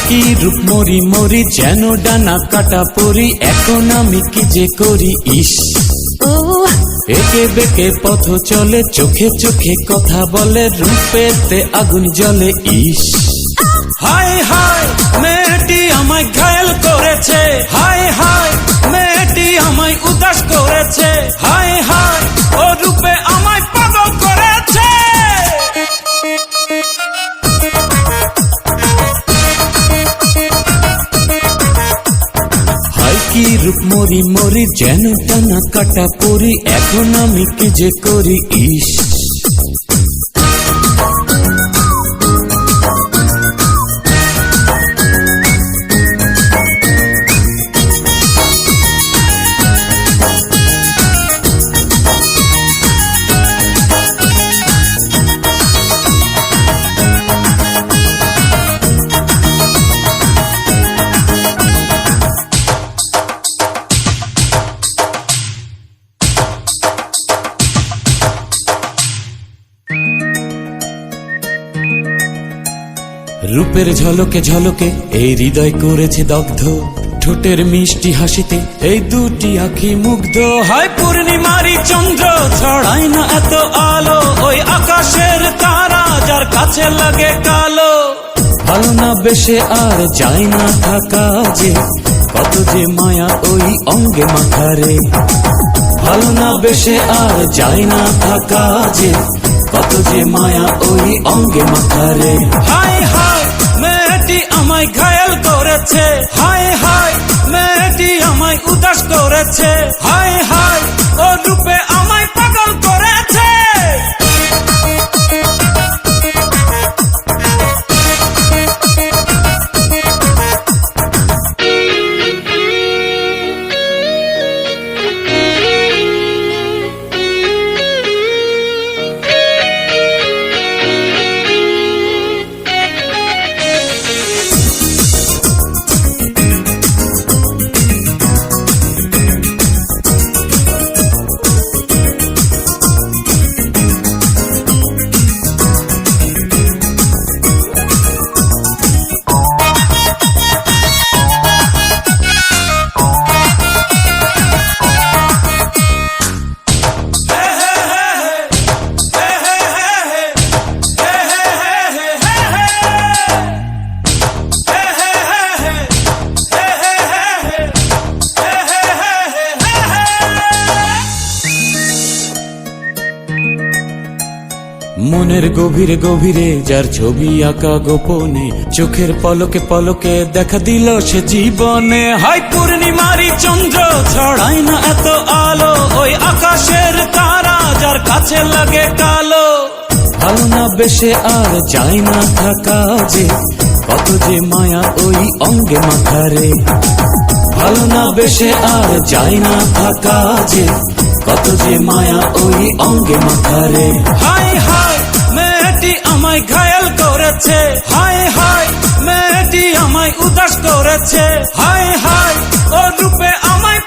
কি রূপ মরি মরি যেন ডানা কাটা পরি, এখন আমি কি যে করি ইস। একে বেঁকে পথ চলে, চোখে চোখে কথা বলে, রূপেতে আগুন জ্বলে ইস। হায় হায় মেয়েটি আমায় ঘায়েল করেছে, হায় হায় মেয়েটি আমায় উদাস করেছে, হায় হায় ও রূপে আমায় পাগল করেছে। হায় কি রূপ মরি মরি যেন টানা কাটা পরি, এখন আমি কি যে করি ইস। রূপের ঝলকে ঝলকে এই হৃদয় করেছে দগ্ধ, ঠোঁটের মিষ্টি হাসিতে এই দুটি আঁখি মুগ্ধ। হায় পূর্ণিমারি চন্দ্র ছড়ায় না এত আলো, ওই আকাশের তারা যার কাছে লাগে কালো। ভালো না বেশে আর যায় না থাকা যে, কত যে মায়া ওই অঙ্গে মাথারে। ভালো না বেশে আর যায় না থাকা যে, কত যে মায়া ওই অঙ্গে মাথারে। হায় হায় মেয়েটি আমায় ঘায়েল করেছে, হায় হায় মেয়েটি আমায় উদাস করেছে, হায় হায় ও রূপে আমায় পাগল করেছে। মনের গভীরে গভীরে যার ছবি আঁকা গোপনে, চোখের পলকে পলকে দেখা দিল সে জীবনে। হায় পূর্ণিমারি চন্দ্র ছড়ায় না এত আলো, ওই আকাশের তারা যার কাছে লাগে কালো। ভালো না বেশে আর যায় না থাকা যে, কত যে মায়া ওই অঙ্গে মাথারে। ভালো না বেশে আর যায় না থাকা যে, কত যে মায়া ওই অঙ্গে মাথারে। হায় হায় মেয়েটি আমায় ঘায়েল করেছে, হায় হায় মেয়েটি আমায় উদাস করেছে, হায় হায় ও রূপে আমায়